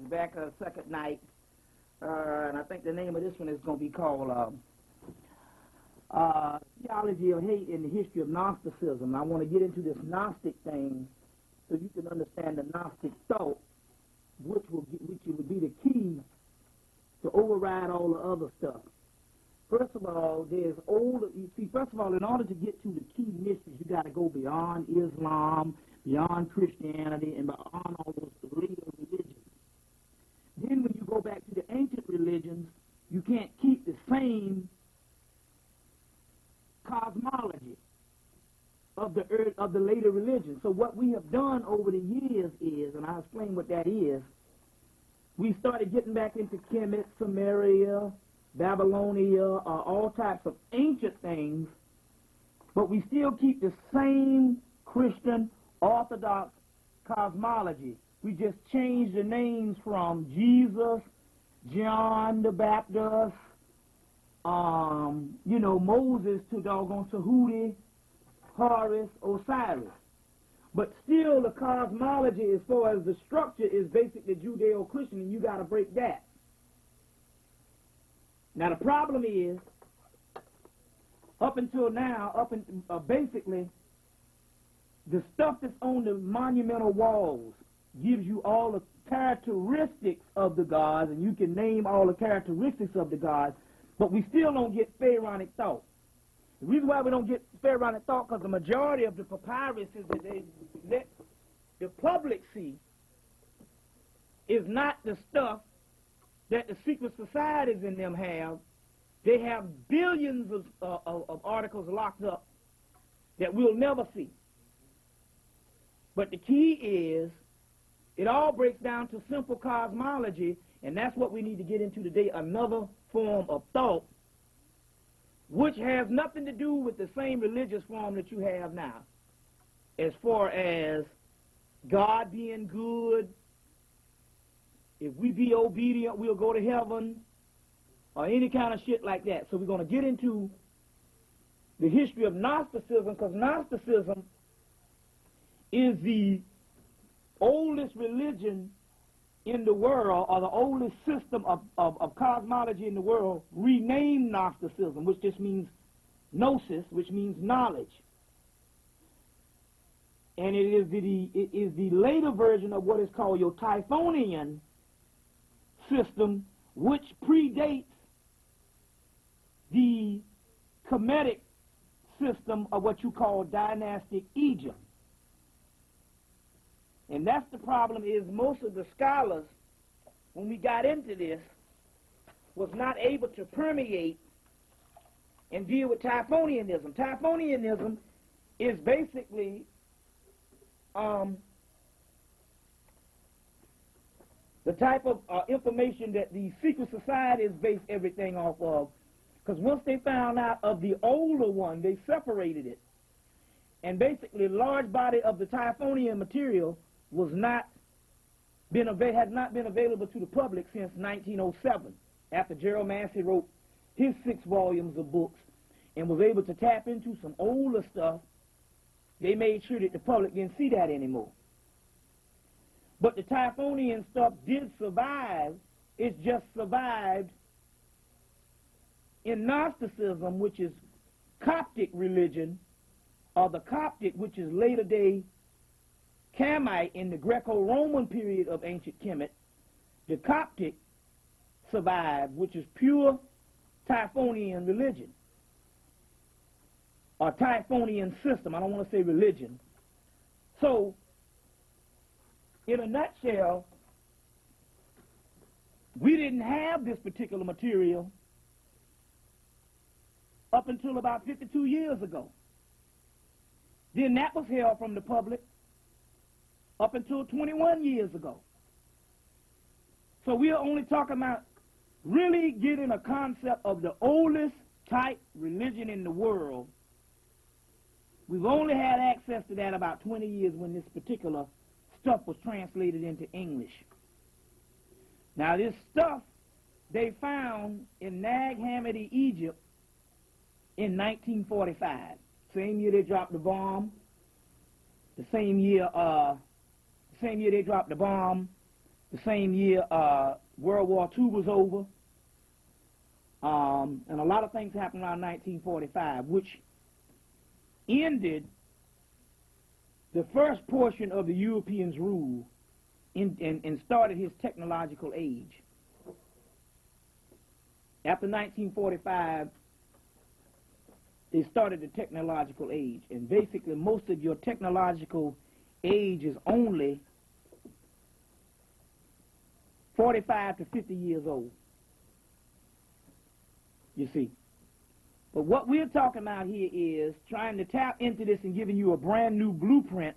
back a second night, and I think the name of this one is going to be called Theology of Hate in the History of Gnosticism. I want to get into this Gnostic thing so you can understand the Gnostic thought, which would be the key to override all the other stuff. First of all, first of all, in order to get to the key mysteries, you got to go beyond Islam, beyond Christianity, and beyond all those later religions. Then when you go back to the ancient religions, you can't keep the same cosmology of the later religions. So what we have done over the years is, and I'll explain what that is, we started getting back into Hemmitt, Samaria, Babylonia, all types of ancient things, but we still keep the same Christian Orthodox cosmology. We just change the names from Jesus, John the Baptist, Moses to doggone Tahuti, Horus, Osiris. But still the cosmology as far as the structure is basically Judeo-Christian, and you got to break that. Now the problem is, up until now, basically, the stuff that's on the monumental walls gives you all the characteristics of the gods, and you can name all the characteristics of the gods, but we still don't get pharaonic thought. The reason why we don't get pharaonic thought, because the majority of the papyruses that they let the public see is not the stuff that the secret societies in them have. They have billions of articles locked up that we'll never see. But the key is, it all breaks down to simple cosmology, and that's what we need to get into today, another form of thought, which has nothing to do with the same religious form that you have now, as far as God being good, if we be obedient, we'll go to heaven, or any kind of shit like that. So we're going to get into the history of Gnosticism, because Gnosticism is the oldest religion in the world, or the oldest system of cosmology in the world, renamed Gnosticism, which just means gnosis, which means knowledge. And it is the later version of what is called your Typhonian system, which predates the Kemetic system of what you call dynastic Egypt. And that's the problem, is most of the scholars, when we got into this, was not able to permeate and deal with Typhonianism. Typhonianism is basically the type of information that the secret societies base everything off of. Because once they found out of the older one, they separated it. And basically, a large body of the Typhonian material had not been available to the public since 1907, after Gerald Massey wrote his 6 volumes of books and was able to tap into some older stuff. They made sure that the public didn't see that anymore. But the Typhonian stuff did survive. It's just survived in Gnosticism, which is Coptic religion, or the Coptic, which is later day Camite in the Greco-Roman period of ancient Kemet. The Coptic survived, which is pure Typhonian religion, or Typhonian system. I don't want to say religion. So, in a nutshell, we didn't have this particular material up until about 52 years ago. Then that was held from the public up until 21 years ago. So we are only talking about really getting a concept of the oldest type religion in the world. We've only had access to that about 20 years when this particular stuff was translated into English. Now this stuff they found in Nag Hammadi, Egypt in 1945. Same year they dropped the bomb. The same year they dropped the bomb the same year World War II was over. And a lot of things happened around 1945, which ended the first portion of the Europeans' rule and started his technological age. After 1945, they started the technological age. And basically, most of your technological age is only 45 to 50 years old. You see. But what we're talking about here is trying to tap into this and giving you a brand new blueprint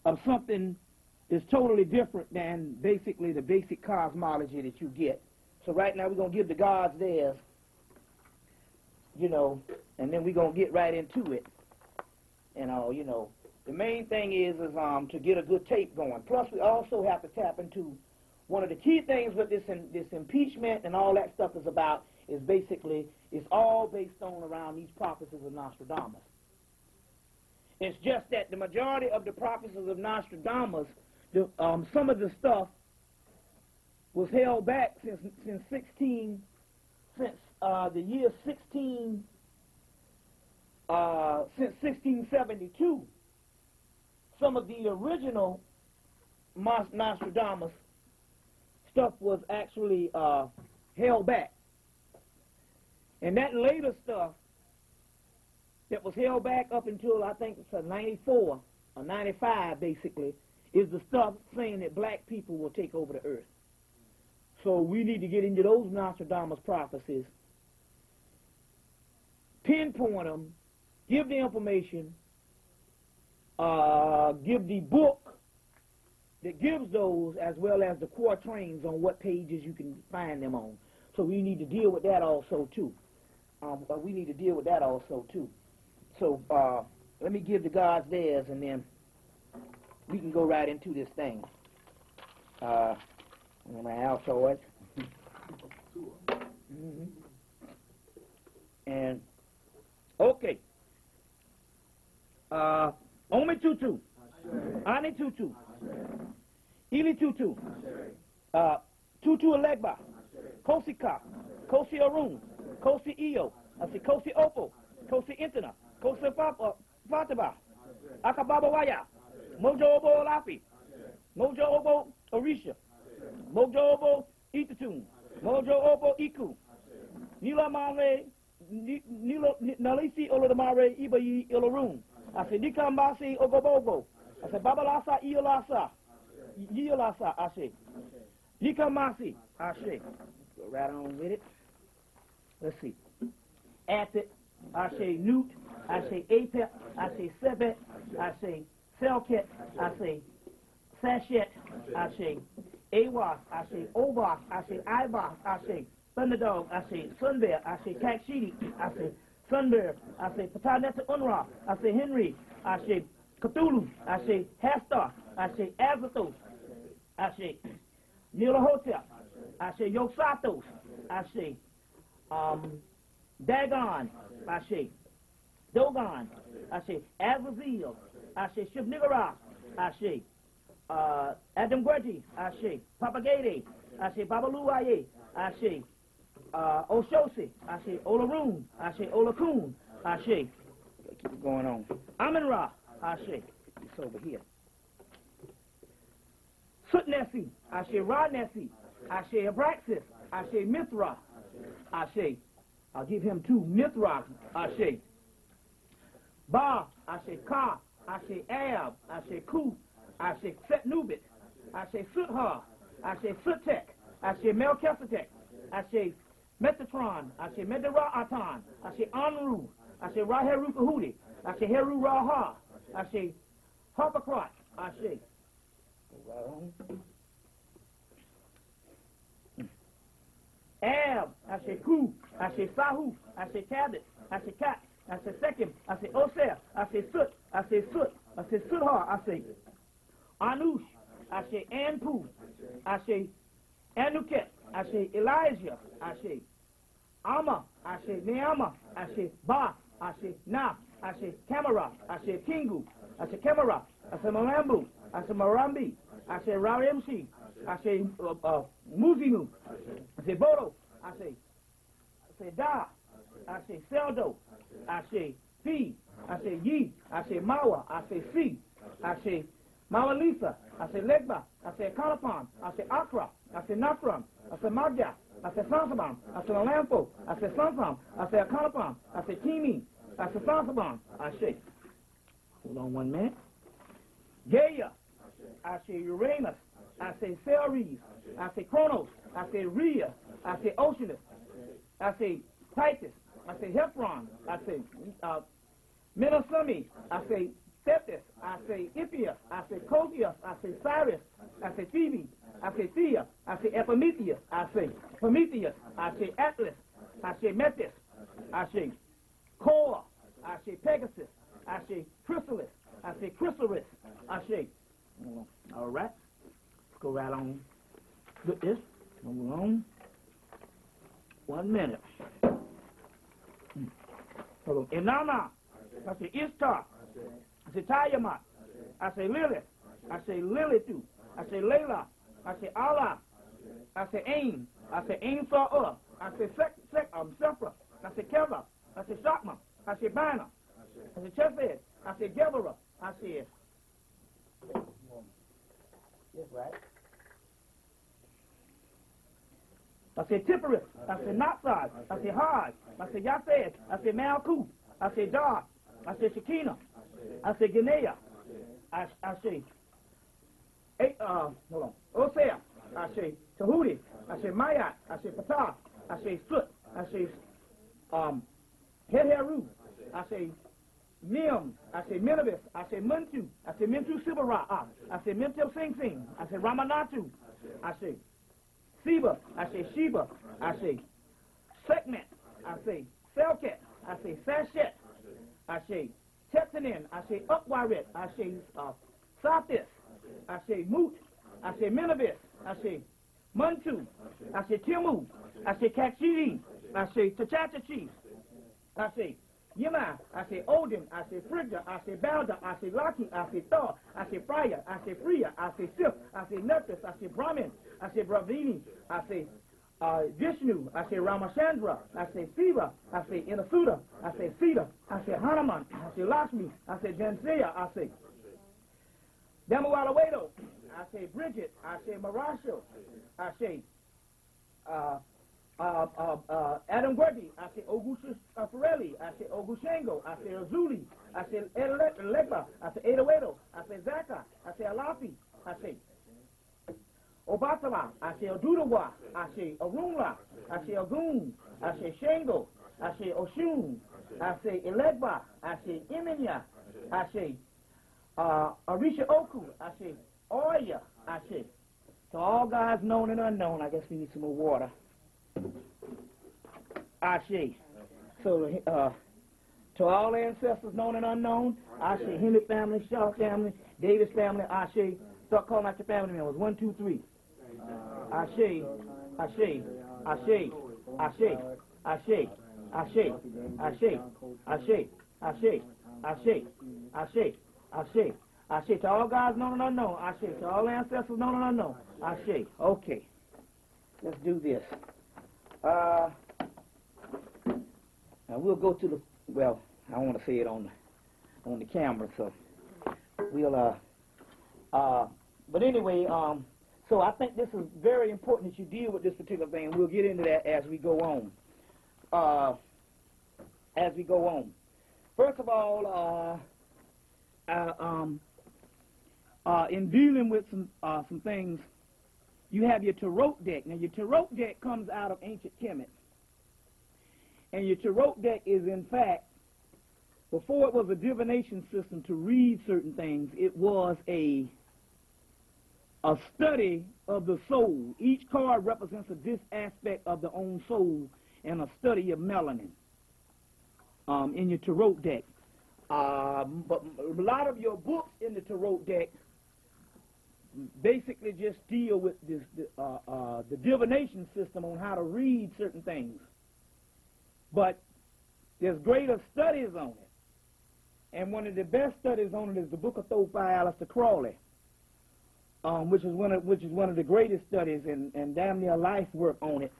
of something that's totally different than basically the basic cosmology that you get. So right now we're going to give the gods theirs, you know, and then we're going to get right into it. And, you know, the main thing is to get a good tape going. Plus we also have to tap into one of the key things with this impeachment and all that stuff is about is basically, it's all based on around these prophecies of Nostradamus. It's just that the majority of the prophecies of Nostradamus, some of the stuff was held back since the year 1672. Some of the original Nostradamus stuff was actually held back. And that later stuff that was held back up until I think it's 94 or 95 basically, is the stuff saying that black people will take over the earth. So we need to get into those Nostradamus prophecies, pinpoint them, give the information, give the book that gives those as well as the quatrains on what pages you can find them on. So we need to deal with that also too. So let me give the gods theirs and then we can go right into this thing. My Altoids. And okay. Omi Tutu. Ani Tutu. Ili Tutu. Tutu Alegba. Kosi Ka. Kosi Arun. Kosi Iyo. I say Kosi Opo. Kosi Intana. Kosi Fataba. Akababa Waya. Mojo Obo Lafi. Mojo Obo Orisha. Mojo Obo Itatun. Mojo Obo Iku. Nila Mare. Nalisi Olodamare Ibayi Ilorun. I said Nikambasi Ogobogo. I said Babalasa Iolasa. Iolasa, I say. Nikamasi, I say. Go right on with it. Let's see. Athet, I say Newt, I say Apep, I say Sebet, I say Selket, I say Sashet, I say Awas, I say Obas, I say Ibas, I say Thunderdog, I say Sunbear, I say Kakshidi, I say Sunbear, I say Pataneta Unra, I say Henry, I say Cthulhu, I say Hastar, I say Azathos, I say Nilahotep, I say Yosatos, I say Dagon, I say Dogon, I say Azazel, I say Shibnigarah, I say Adam Gweti, I say Papagade, I say Babaluaye, I say Oshosi, I say Olaroon, I say Olakun, I say, keep it going on, Amun-Ra, I say, it's over here. Sutnesi, I say Ra-Nesi, I say Abraxas, I say Mithra, I say, I'll give him two, Mithra, I say, Ba, I say Ka, I say Ab, I say Ku, I say Setnubit, I say Suthar, I say Sutek, I say Melchizedek, I say Metatron, I say Medara'atan, I say Anru, I say Raheru Kahudi, I say Heru Raha, I say Harpacrot, I say. Ab, I say Ku, I say Sahu, I say Tabit, I say Kat, I say Sekim, I say Oser, I say Sut, I say Sut, I say Suthar, I say Anush, I say Anpu, I say Anuket, I say Elijah, I say Amma, I say Neama, I say Ba, I say Na, I say Kamara, I say Kingu, I say Kamara, I say Marambu, I say Marambi, I say Rawemshi. I say Muzimu. I say Bodo. I say Da. I say Seldo. I say Fi. I say Yi. I say Mawa. I say Si. I say Mawalisa. I say Legba. I say Kalapam. I say Akra. I say Nafram. I say Magya. I say Sansabam. I say Alampo. I say Sansam. I say Akalapam. I say Kimi. I say Sansabam. I say. Hold on 1 minute. Gaia. I say Uranus. I say Ceres. I say Kronos. I say Rhea. I say Oceanus. I say Titus. I say Hepron. I say Menosumi. I say Tethys. I say Ippius. I say Cothius. I say Sirius. I say Phoebe. I say Thea. I say Epimetheus. I say Prometheus. I say Atlas. I say Metis. I say Cora. I say Pegasus. I say Chrysalis. I say Chrysalis. I say. All right. Let's go right on with this. Move on. 1 minute. Hold on. Inanna. I say Ishtar. I say Tiamat. I say Lilith. I say Lilithu. I say Layla. I say Allah. I say Ain. I say Ain Sa'ur. I say Sephra. I say Keva. I say Shakma. I say Bana. I say Chesed. I say Gebera. I say. That's right. I say Tipperus. I say Natsad. I say Haj. I say Yased. I say Malkuth. I say Dar. I say Shekinah. I say Genea. I say. Hold on. Osea. I say Tahuti. I say Mayat. I say Patah. I say Sut. I say Heheru. I say Mim. I say Menabis. I say Muntu. I say Mentu Sibara. I say Mentel Sing Sing. I say Ramanatu. I say Seba. I say Sheba. I say Sekmet. I say Selket. I say Sashet. I say Tetanin. I say Upwaret. I say Satis. I say Moot. I say Menabis. I say Muntu. I say Timu. I say Kakshiri. I say Tachachachi. I say Yema. I say Odin. I say Frigga. I say Balda. I say Laki. I say Thor. I say Freya. I say Freya. I say Sif. I say Neptus. I say Brahmin. I say Bravini. I say Vishnu. I say Ramachandra. I say Siva. I say Inasuda. I say Sita. I say Hanuman. I say Lakshmi. I say Janseya. I say Damawalawedo. I say Bridget. I say Marasho. I say Adam Gordy. I say Augustus Farelli. I say Augushengo. I say Azuli. I say Legba. I say Edowedo. I say Zaka. I say Alafi. I say Obatala. I say Odudawa. I say Arunla. I say Ogun. I say Shango. I say Oshun. I say Elegba. I say Iminya. I say Arisha Oku. I say Oya. I say to all gods known and unknown. I guess we need some more water. I say so to all ancestors known and unknown. I say Hemmitt family, Shaw family, Davis family. I say start calling out your family members. 1, 2, 3. I say, I say, I say, I say, I say, I say, I say, I say, I say, I say, I say, I say, I say to all gods known and unknown. I say to all ancestors known and unknown. I say, okay, let's do this. Now we'll go to the, well, I don't want to say it on the camera, so we'll, but anyway, so I think this is very important that you deal with this particular thing, and we'll get into that as we go on. First of all, in dealing with some things, you have your Tarot deck. Now, your Tarot deck comes out of ancient Kemet. And your Tarot deck is, in fact, before it was a divination system to read certain things, it was a study of the soul. Each card represents a different aspect of the own soul and a study of melanin in your Tarot deck. But a lot of your books in the Tarot deck basically just deal with this, the divination system on how to read certain things. But there's greater studies on it. And one of the best studies on it is the book of Thoth by Aleister Crowley. which is one of the greatest studies and damn near life work on it.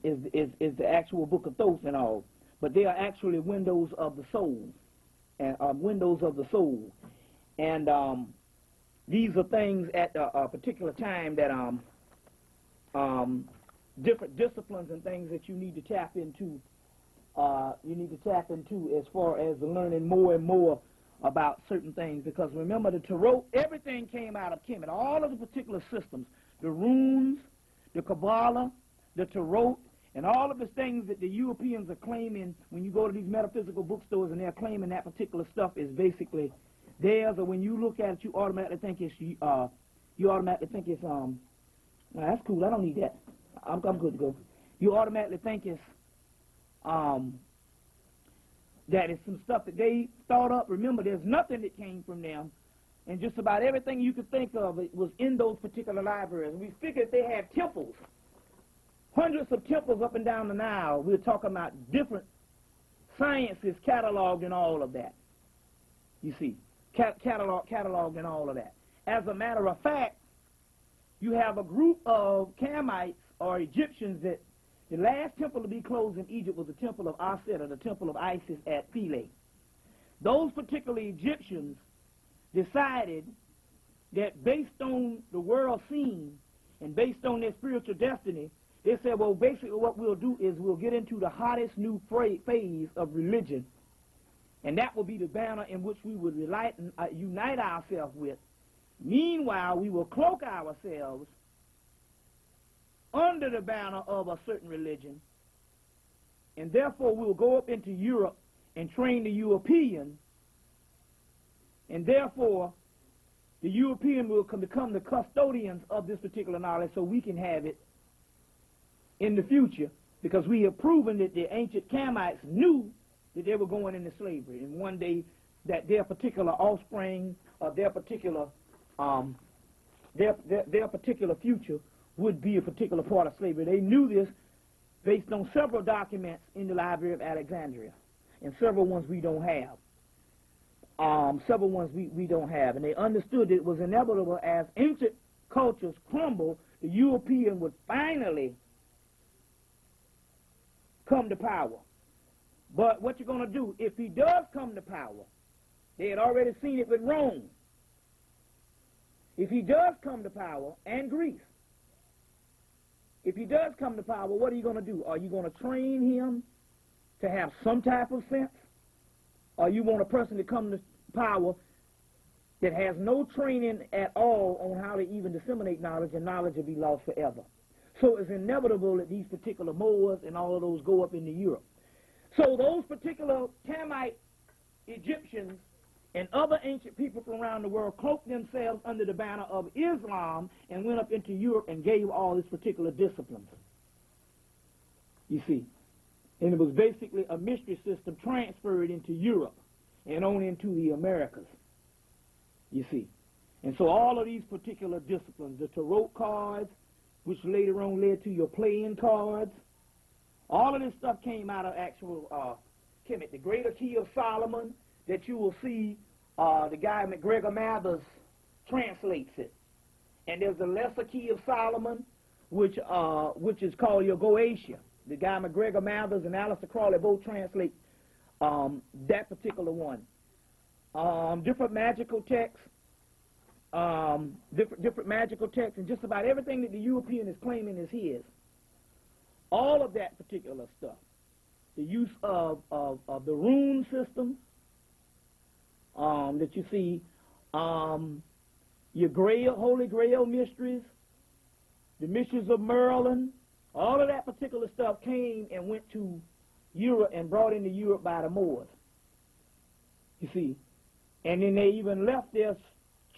Is the actual book of Thoth and all, but they are actually windows of the soul, and windows of the soul, and these are things at a particular time that different disciplines and things that you need to tap into. As far as learning more and more about certain things, because remember the Tarot, everything came out of Kemet. All of the particular systems, the runes, the Kabbalah, the Tarot, and all of the things that the Europeans are claiming when you go to these metaphysical bookstores and they're claiming that particular stuff is basically theirs, or when you look at it, you automatically think it's well, that's cool. I don't need that. I'm good to go. You automatically think it's that it's some stuff that they thought up. Remember, there's nothing that came from them, and just about everything you could think of it was in those particular libraries. And we figured they had temples, hundreds of temples up and down the Nile. We're talking about different sciences cataloged and all of that. You see, cataloged and all of that. As a matter of fact, you have a group of Camites or Egyptians that the last temple to be closed in Egypt was the temple of Aset, or the temple of Isis at Philae. Those particular Egyptians decided that based on the world scene and based on their spiritual destiny, they said, well, basically what we'll do is we'll get into the hottest new phase of religion, and that will be the banner in which we would unite ourselves with. Meanwhile, we will cloak ourselves under the banner of a certain religion, and therefore we'll go up into Europe and train the European, and therefore the European will become the custodians of this particular knowledge so we can have it in the future, because we have proven that the ancient Camites knew that they were going into slavery, and one day that their particular offspring, their particular future would be a particular part of slavery. They knew this based on several documents in the Library of Alexandria, and several ones we don't have. We don't have. And they understood that it was inevitable as ancient cultures crumble, the European would finally come to power. But what you're going to do, if he does come to power, they had already seen it with Rome. If he does come to power, and Greece, if he does come to power, what are you going to do? Are you going to train him to have some type of sense? Or you want a person to come to power that has no training at all on how to even disseminate knowledge, and knowledge will be lost forever? So it's inevitable that these particular Moors and all of those go up into Europe. So those particular Camite Egyptians and other ancient people from around the world cloaked themselves under the banner of Islam and went up into Europe and gave all these particular disciplines. You see. And it was basically a mystery system transferred into Europe and on into the Americas. You see. And so all of these particular disciplines, the Tarot cards, which later on led to your playing cards, all of this stuff came out of actual Kemet. The Greater Key of Solomon that you will see, the guy McGregor Mathers translates it. And there's the Lesser Key of Solomon, which is called your Goetia. The guy McGregor Mathers and Aleister Crowley both translate that particular one. Different magical texts, different magical texts, and just about everything that the European is claiming is his. All of that particular stuff. The use of the rune system that you see, your Grail, Holy Grail mysteries, the mysteries of Merlin, all of that particular stuff came and went to Europe and brought into Europe by the Moors. You see. And then they even left their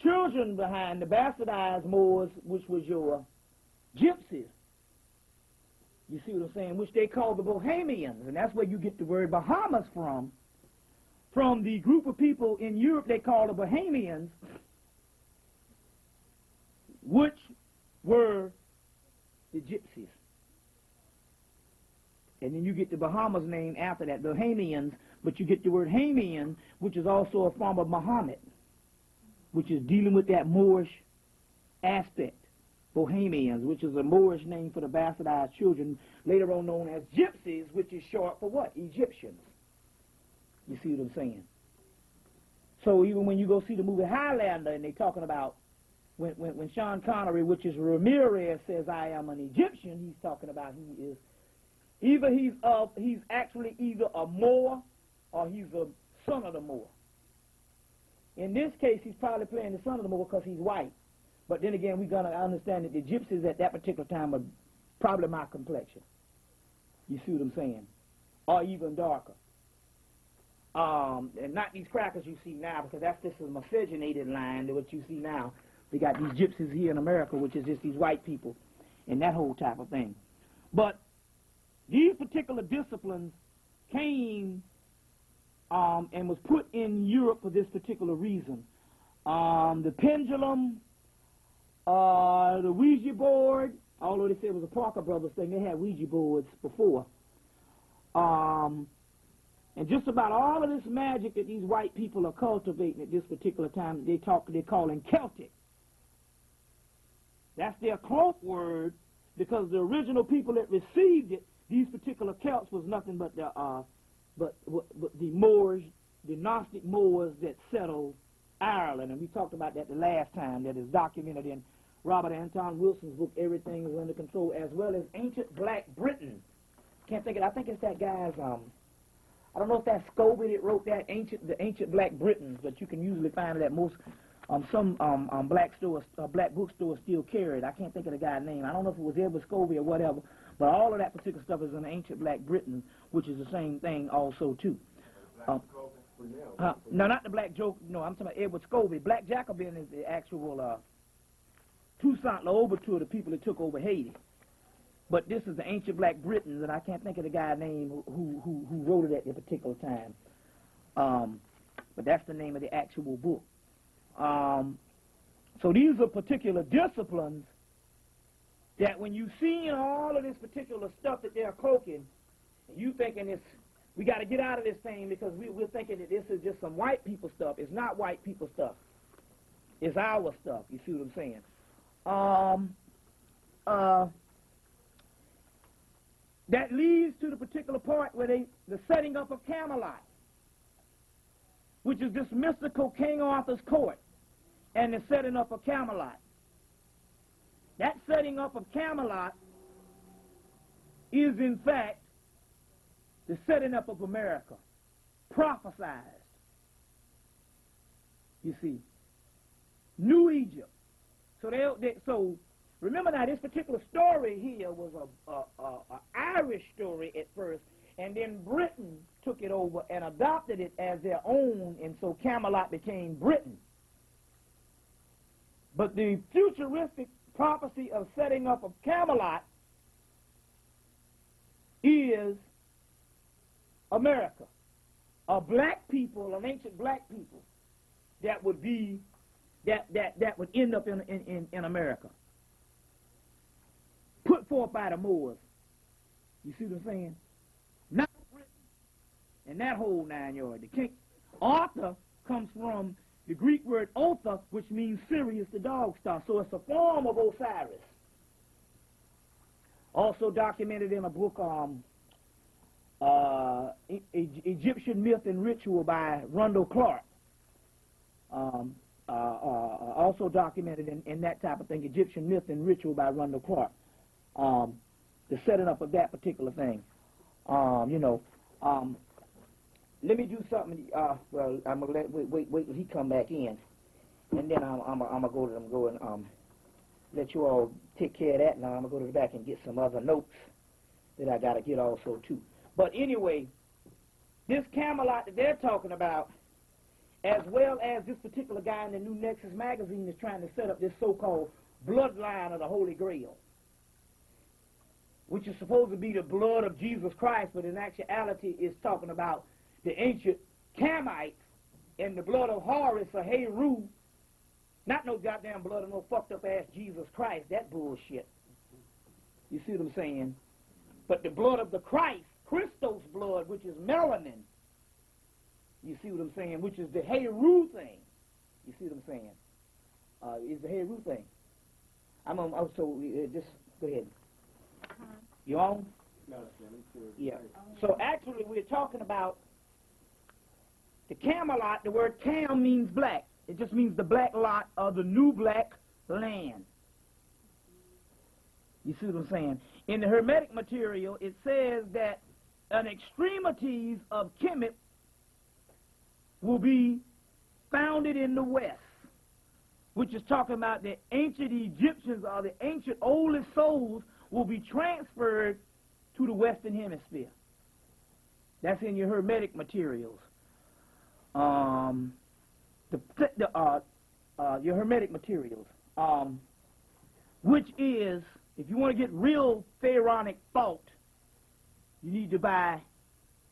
children behind, the bastardized Moors, which was your gypsies. You see what I'm saying? Which they call the Bohemians, and that's where you get the word Bahamas from. From the group of people in Europe they call the Bohemians, which were the gypsies. And then you get the Bahamas name after that, Bohemians, but you get the word Hamian, which is also a form of Muhammad, which is dealing with that Moorish aspect. Bohemians, which is a Moorish name for the bastardized children, later on known as gypsies, which is short for what? Egyptians. You see what I'm saying? So even when you go see the movie Highlander and they're talking about when Sean Connery, which is Ramirez, says I am an Egyptian, he's talking about he's actually either a Moor or he's a son of the Moor. In this case, he's probably playing the son of the Moor because he's white. But then again, we're going to understand that the gypsies at that particular time are probably my complexion. You see what I'm saying? Or even darker. And not these crackers you see now, because this is a miscegenated line to what you see now. We got these gypsies here in America, which is just these white people and that whole type of thing. But these particular disciplines came and was put in Europe for this particular reason. The pendulum, the Ouija board, although they said it was a Parker Brothers thing, they had Ouija boards before. And just about all of this magic that these white people are cultivating at this particular time, they're calling Celtic. That's their cloak word, because the original people that received it, these particular Celts, was nothing but the Moors, the Gnostic Moors that settled Ireland. And we talked about that the last time. That is documented in Robert Anton Wilson's book, Everything is Under Control, as well as Ancient Black Britain. I think it's that guy's, I don't know if that's Scobie that wrote that, the Ancient Black Britons, but you can usually find it at most, some black bookstores still carry it. I can't think of the guy's name. I don't know if it was Edward Scobie or whatever, but all of that particular stuff is in the Ancient Black Britain, which is the same thing also, too. No, not the Black Joke. No, I'm talking about Edward Scobie. Black Jacobin is the actual Toussaint L'Ouverture, the people that took over Haiti. But this is the Ancient Black Britons, and I can't think of the guy's name who wrote it at the particular time. But that's the name of the actual book. So these are particular disciplines that when you see all of this particular stuff that they're cloaking, and you thinking we got to get out of this thing because we're thinking that this is just some white people stuff. It's not white people stuff. It's our stuff. You see what I'm saying? That leads to the particular part where the setting up of Camelot, which is this mystical King Arthur's court, and the setting up of Camelot. That setting up of Camelot is, in fact, the setting up of America, prophesied. You see, New Egypt. So remember now, this particular story here was a Irish story at first, and then Britain took it over and adopted it as their own, and so Camelot became Britain. But the futuristic prophecy of setting up of Camelot is America, a black people, an ancient black people that would be that would end up in America, put forth by the Moors. You see what I'm saying? Not Britain, and that whole 9 yards. The king Arthur comes from the Greek word Otha, which means Sirius, the dog star. So it's a form of Osiris. Also documented in a book, Egyptian Myth and Ritual by Rundle Clark. Also documented in that type of thing, Egyptian Myth and Ritual by Rundle Clark. The setting up of that particular thing. Let me do something. Well, I'm gonna wait till he come back in, and then I'm gonna go and let you all take care of that. Now I'm gonna go to the back and get some other notes that I gotta get also too. But anyway, this Camelot that they're talking about, as well as this particular guy in the New Nexus magazine is trying to set up this so-called bloodline of the Holy Grail, which is supposed to be the blood of Jesus Christ, but in actuality is talking about the ancient Camites and the blood of Horus or Heru, not no goddamn blood of no fucked up ass Jesus Christ, that bullshit. You see what I'm saying? But the blood of the Christ, Christos blood, which is melanin, you see what I'm saying, which is the Heru thing. You see what I'm saying? Is the Heru thing. I'm on, also, just go ahead. You on? No, sure. Yeah. So actually we're talking about the Camelot. The word Cam means black. It just means the black lot of the new black land. You see what I'm saying? In the Hermetic material, it says that an extremities of Kemet will be founded in the West, which is talking about the ancient Egyptians or the ancient oldest souls will be transferred to the Western Hemisphere. That's in your Hermetic materials. Your Hermetic materials, which is, if you want to get real pharaonic thought, you need to buy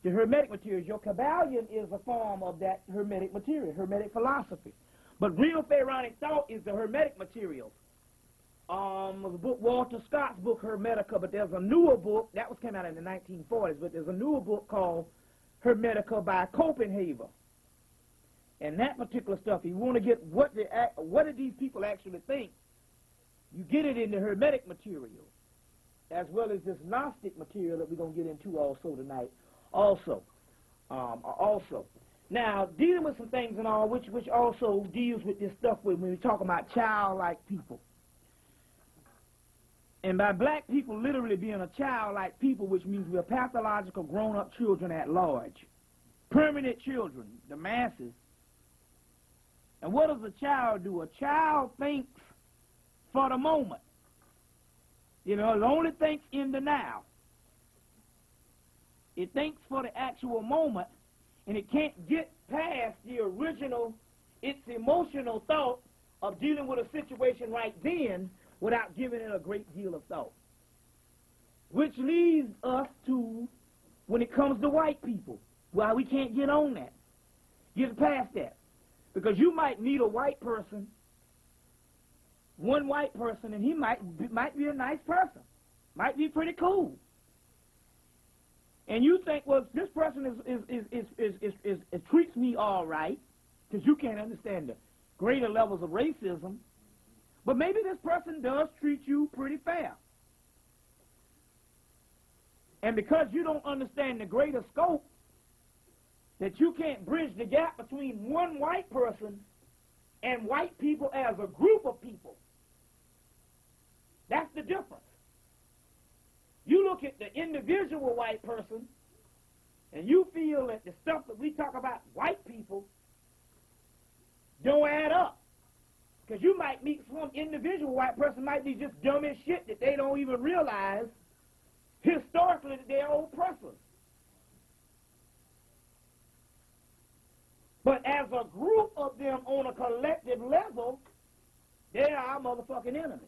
the Hermetic materials. Your Kabbalion is a form of that Hermetic material, Hermetic philosophy. But real pharaonic thought is the Hermetic materials. The book, Walter Scott's book, Hermetica, but there's a newer book, that was came out in the 1940s, but there's a newer book called Hermetica by Copenhagen. And that particular stuff, if you want to get what do these people actually think, you get it in the Hermetic material, as well as this Gnostic material that we're going to get into also tonight. Also. Now, dealing with some things and all, which also deals with this stuff when we talk about childlike people. And by black people literally being a childlike people, which means we're pathological grown-up children at large. Permanent children, the masses. And what does a child do? A child thinks for the moment. You know, it only thinks in the now. It thinks for the actual moment, and it can't get past the original, its emotional thought of dealing with a situation right then without giving it a great deal of thought. Which leads us to, when it comes to white people, why we can't get on that, get past that. Because you might meet a white person, one white person, and he might be a nice person, might be pretty cool. And you think, well, this person is treats me all right, because you can't understand the greater levels of racism. But maybe this person does treat you pretty fair. And because you don't understand the greater scope, that you can't bridge the gap between one white person and white people as a group of people. That's the difference. You look at the individual white person, and you feel that the stuff that we talk about white people don't add up. Because you might meet some individual white person might be just dumb as shit that they don't even realize historically that they're oppressors. But as a group of them on a collective level, they are our motherfucking enemies.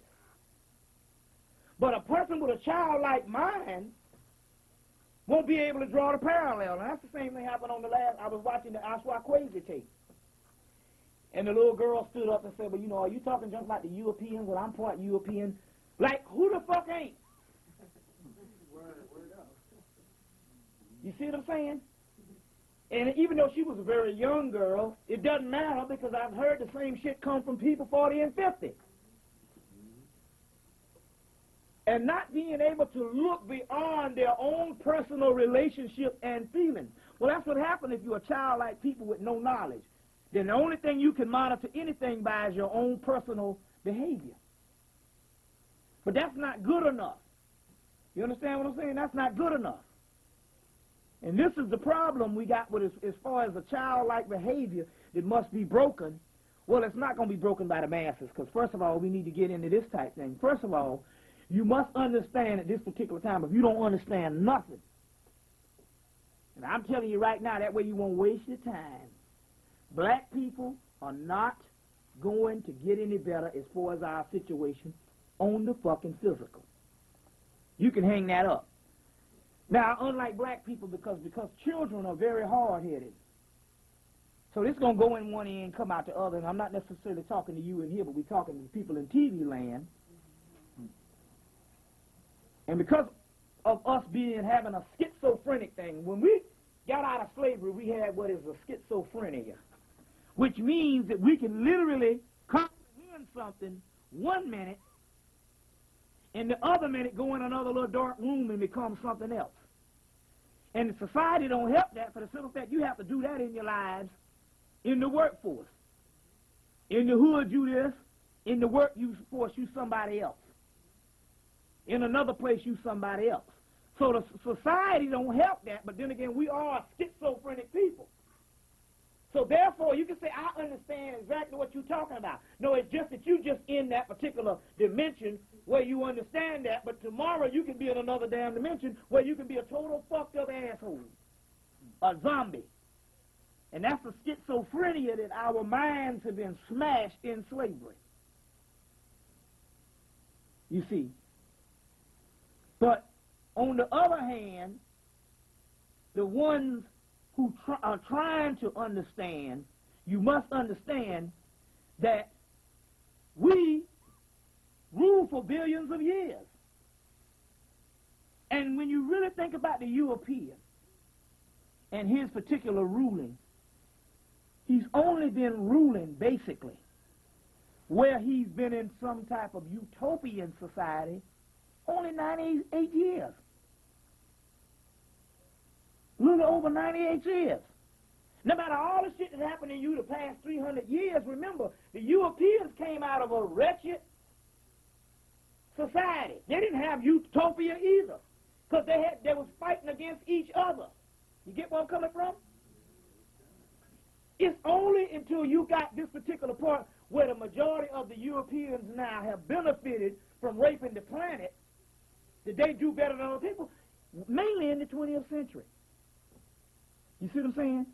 But a person with a childlike mind won't be able to draw the parallel. And that's the same thing happened on the last, I was watching the Aswaquazi tape. And the little girl stood up and said, well, you know, are you talking just like the Europeans? Well, I'm part European. Like, who the fuck ain't? You see what I'm saying? And even though she was a very young girl, it doesn't matter because I've heard the same shit come from people 40 and 50. And not being able to look beyond their own personal relationship and feelings. Well, that's what happens if you're a child like people with no knowledge. Then the only thing you can monitor anything by is your own personal behavior. But that's not good enough. You understand what I'm saying? That's not good enough. And this is the problem we got with as far as a childlike behavior that must be broken. Well, it's not going to be broken by the masses because, first of all, we need to get into this type thing. First of all, you must understand at this particular time, if you don't understand nothing, and I'm telling you right now, that way you won't waste your time, black people are not going to get any better as far as our situation on the fucking physical. You can hang that up. Now, unlike black people, because children are very hard-headed. So this is going to go in one end, come out the other, and I'm not necessarily talking to you in here, but we're talking to the people in TV land. And because of us having a schizophrenic thing, when we got out of slavery, we had what is a schizophrenia, which means that we can literally comprehend having something 1 minute, and the other minute go in another little dark room and become something else. And the society don't help that for the simple fact you have to do that in your lives, in the workforce. In the hood, you this. In the workforce, you somebody else. In another place, you somebody else. So the society don't help that, but then again, we are schizophrenic people. So therefore, you can say, I understand exactly what you're talking about. No, it's just that you just in that particular dimension where you understand that, but tomorrow you can be in another damn dimension where you can be a total fucked up asshole, a zombie. And that's the schizophrenia that our minds have been smashed in slavery. You see. But on the other hand, the ones who are trying to understand, you must understand that we rule for billions of years. And when you really think about the European and his particular ruling, he's only been ruling, basically, where he's been in some type of utopian society, only 98 years. A little over 98 years. No matter all the shit that happened in you the past 300 years, remember, the Europeans came out of a wretched society. They didn't have utopia either, because they was fighting against each other. You get where I'm coming from? It's only until you got this particular part where the majority of the Europeans now have benefited from raping the planet that they do better than other people, mainly in the 20th century. You see what I'm saying?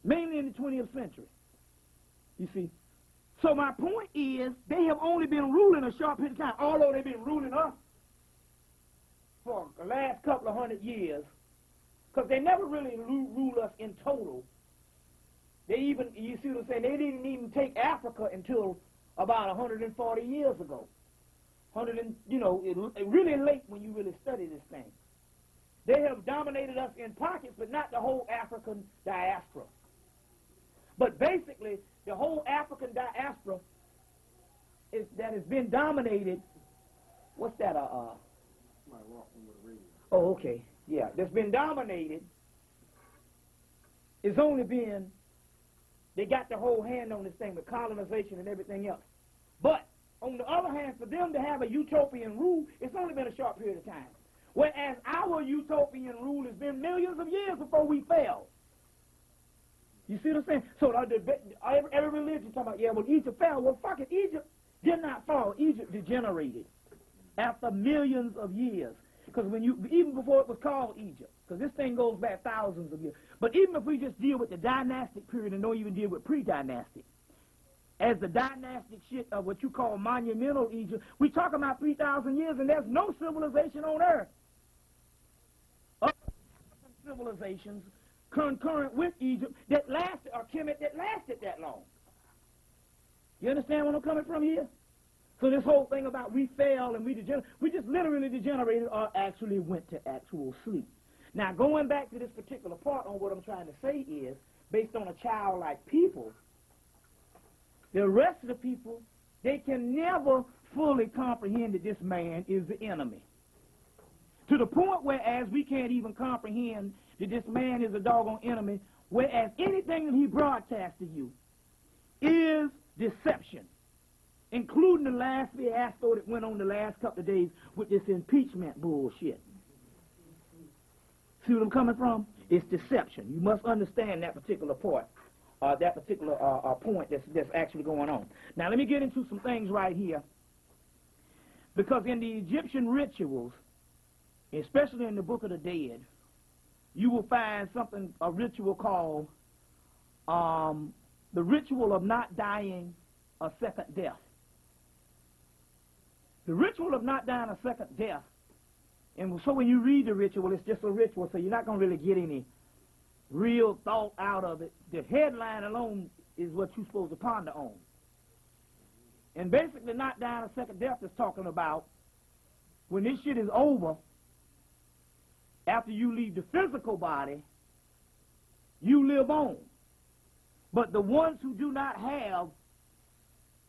Mainly in the 20th century. You see? So my point is, they have only been ruling a short period of time, although they've been ruling us for the last couple of 100 years, because they never really ruled us in total. They even, you see what I'm saying, they didn't even take Africa until about 140 years ago. Really late when you really study this thing. They have dominated us in pockets, but not the whole African diaspora. But basically, the whole African diaspora that has been dominated, what's that, Oh, okay, yeah, that's been dominated, it's only been, they got the whole hand on this thing with colonization and everything else. But, on the other hand, for them to have a utopian rule, it's only been a short period of time. Whereas our utopian rule has been millions of years before we fell. You see what I'm saying? So every religion talking about, yeah, well, Egypt fell. Well, fuck it, Egypt did not fall. Egypt degenerated after millions of years. Because even before it was called Egypt, because this thing goes back thousands of years. But even if we just deal with the dynastic period and don't even deal with pre-dynastic, as the dynastic shit of what you call monumental Egypt, we talk about 3,000 years and there's no civilization on earth. Other civilizations concurrent with Egypt that lasted, or Hemmitt that lasted that long. You understand where I'm coming from here? So this whole thing about we fell and we just literally degenerated or actually went to actual sleep. Now, going back to this particular part on what I'm trying to say is, based on a childlike people, the rest of the people, they can never fully comprehend that this man is the enemy. To the point whereas we can't even comprehend that this man is a doggone enemy, whereas anything that he broadcasts to you is deception, including the last fiasco that went on the last couple of days with this impeachment bullshit. See what I'm coming from? It's deception. You must understand that particular part. That particular point that's actually going on. Now, let me get into some things right here. Because in the Egyptian rituals, especially in the Book of the Dead, you will find a ritual called the ritual of not dying a second death. The ritual of not dying a second death, and so when you read the ritual, it's just a ritual, so you're not going to really get any real thought out of it. The headline alone is what you're supposed to ponder on. And basically, not dying a second death is talking about when this shit is over, after you leave the physical body, you live on. But the ones who do not have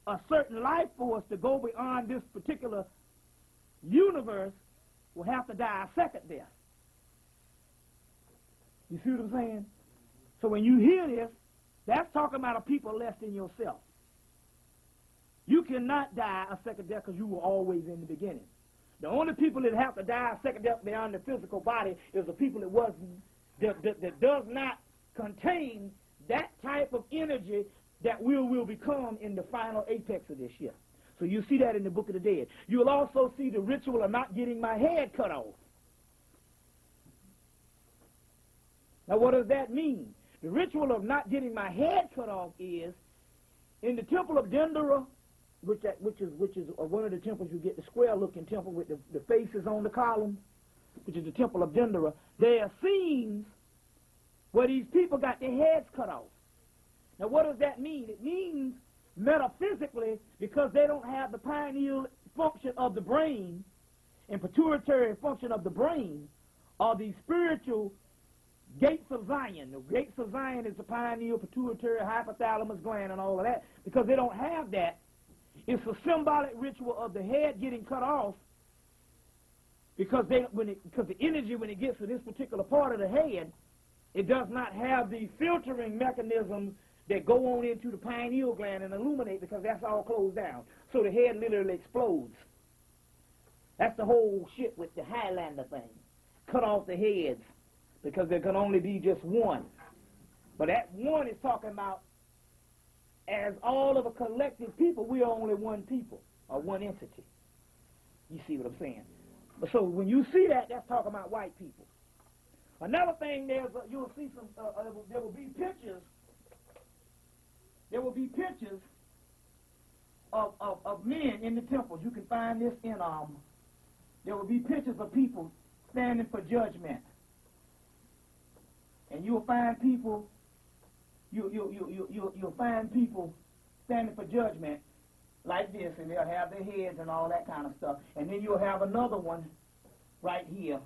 a certain life force to go beyond this particular universe will have to die a second death. You see what I'm saying? So when you hear this, that's talking about a people less than yourself. You cannot die a second death because you were always in the beginning. The only people that have to die a second death beyond the physical body is the people that does not contain that type of energy that we will become in the final apex of this year. So you see that in the Book of the Dead. You'll also see the ritual of not getting my head cut off. Now what does that mean? The ritual of not getting my head cut off is in the temple of Dendera, which is one of the temples. You get the square-looking temple with the faces on the columns, which is the temple of Dendera. There are scenes where these people got their heads cut off. Now, what does that mean? It means metaphysically, because they don't have the pineal function of the brain and pituitary function of the brain, are the spiritual gates of Zion. The gates of Zion is the pineal, pituitary, hypothalamus gland, and all of that. Because they don't have that, it's a symbolic ritual of the head getting cut off, because the energy, when it gets to this particular part of the head, it does not have the filtering mechanisms that go on into the pineal gland and illuminate, because that's all closed down. So the head literally explodes. That's the whole shit with the Highlander thing. Cut off the heads, because there can only be just one. But that one is talking about, as all of a collective people, we are only one people, or one entity. You see what I'm saying? So when you see that, that's talking about white people. Another thing, you'll see some. There will be pictures. There will be pictures of men in the temples. You can find this in There will be pictures of people standing for judgment, and you'll find people. You'll find people standing for judgment like this, and they'll have their heads and all that kind of stuff. And then you'll have another one right here.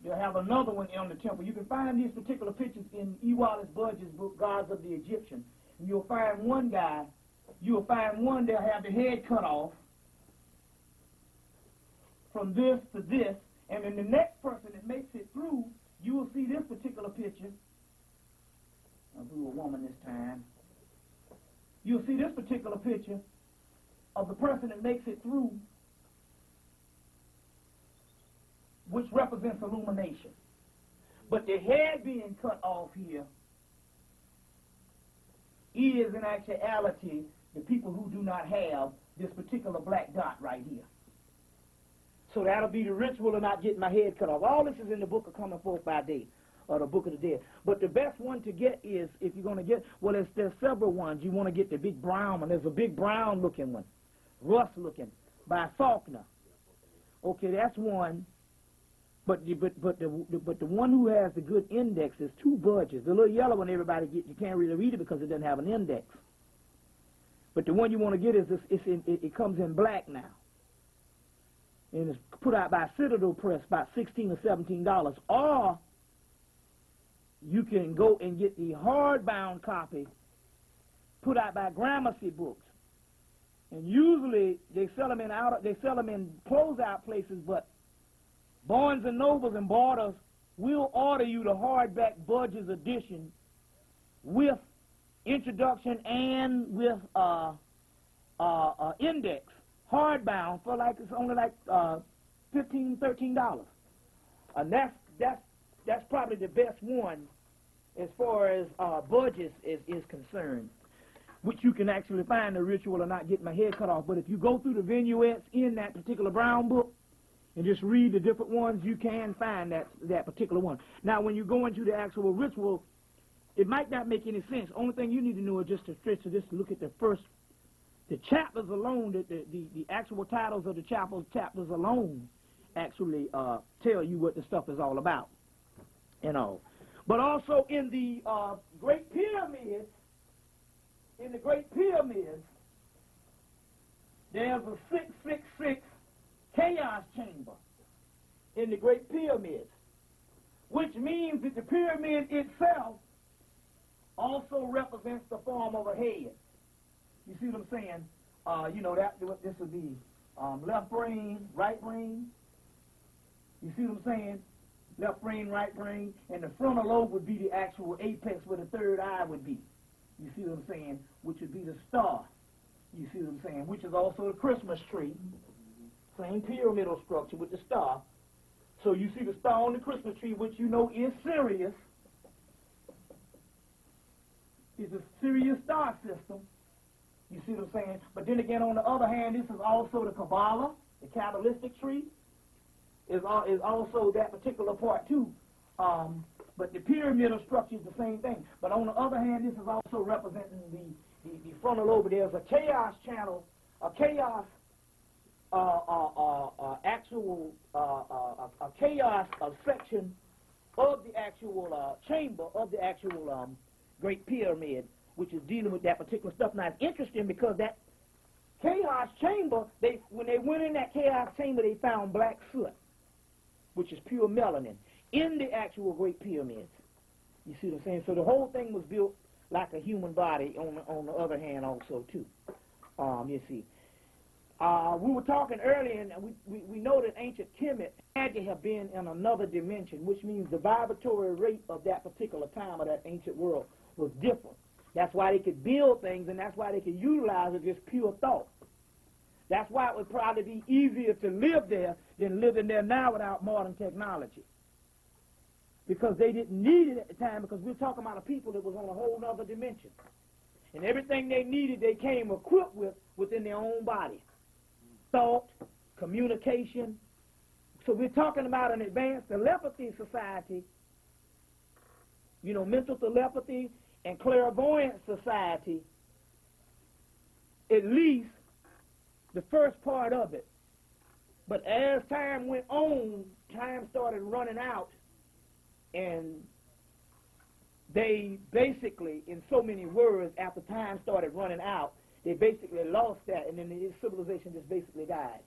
You'll have another one on the temple. You can find these particular pictures in E. Wallace Budge's book, Gods of the Egyptians. And you'll find one guy, they'll have the head cut off from this to this. And then the next person that makes it through, you will see this particular picture. I'll do a woman this time. You'll see this particular picture of the person that makes it through, which represents illumination. But the head being cut off here is in actuality the people who do not have this particular black dot right here. So that'll be the ritual of not getting my head cut off. All this is in the book of Coming Forth by Day, or the Book of the Dead. But the best one to get is, if you're going to get, there's several ones. You want to get the big brown one. There's a big brown looking one, rust looking, by Faulkner. Okay, that's one. But the one who has the good index is two budges. The little yellow one everybody gets, you can't really read it because it doesn't have an index. But the one you want to get is it comes in black now. And it's put out by Citadel Press, about $16 or $17. Or you can go and get the hardbound copy put out by Gramercy Books. And usually they sell them in closeout places, but Barnes and Nobles and Borders will order you the hardback Budge's edition with introduction and with index, hardbound, for it's only $15, $13. And that's probably the best one as far as Budge's is concerned, which you can actually find the ritual of not getting my head cut off. But if you go through the vignettes in that particular brown book and just read the different ones, you can find that particular one. Now, when you go into the actual ritual, it might not make any sense. Only thing you need to know is just to look at the chapters alone, the actual titles of the chapters alone actually tell you what the stuff is all about, But also in the Great Pyramids, there's a 666 chaos chamber in the Great Pyramids, which means that the pyramid itself also represents the form of a head. You see what I'm saying? You know, this would be left brain, right brain. You see what I'm saying? Left brain, right brain, and the frontal lobe would be the actual apex where the third eye would be. You see what I'm saying? Which would be the star. You see what I'm saying? Which is also the Christmas tree. Same pyramidal structure with the star. So you see the star on the Christmas tree, which you know is Sirius. It's a Sirius star system. You see what I'm saying? But then again, on the other hand, this is also the Kabbalah, the Kabbalistic tree. Is also that particular part too. But the pyramidal structure is the same thing. But on the other hand, this is also representing the frontal lobe. There's a chaos channel, a chaos section of the actual chamber of the actual Great Pyramid, which is dealing with that particular stuff. Now it's interesting because that chaos chamber, when they went in that chaos chamber, they found black soot, which is pure melanin, in the actual Great Pyramids. You see what I'm saying? So the whole thing was built like a human body on the other hand also too. You see. We were talking earlier, and we know that ancient Hemmitt had to have been in another dimension, which means the vibratory rate of that particular time of that ancient world was different. That's why they could build things, and that's why they could utilize it just pure thought. That's why it would probably be easier to live there than living there now without modern technology. Because they didn't need it at the time, because we're talking about a people that was on a whole other dimension. And everything they needed, they came equipped with within their own body. Thought, communication. So we're talking about an advanced telepathy society, you know, mental telepathy and clairvoyant society, at least the first part of it. But as time went on, time started running out, and they basically, in so many words, after time started running out, they basically lost that, and then the civilization just basically died.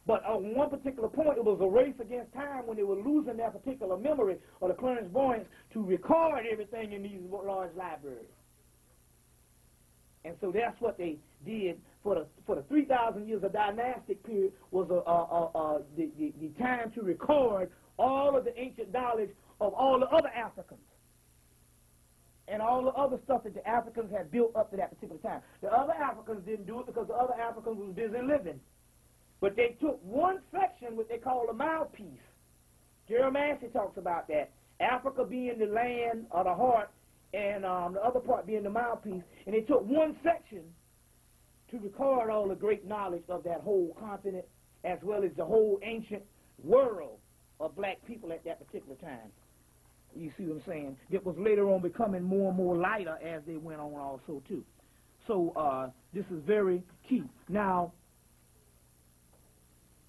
But on one particular point, it was a race against time when they were losing their particular memory or the clairvoyants to record everything in these large libraries. And so that's what they did for the 3,000 years of dynastic period, was the time to record all of the ancient knowledge of all the other Africans and all the other stuff that the Africans had built up to that particular time. The other Africans didn't do it because the other Africans was busy living. But they took one section, what they call the mouthpiece. Jeremiah talks about that. Africa being the land or the heart, and the other part being the mouthpiece. And they took one section to record all the great knowledge of that whole continent, as well as the whole ancient world of black people at that particular time. You see what I'm saying? It was later on becoming more and more lighter as they went on also too. So this is very key. Now,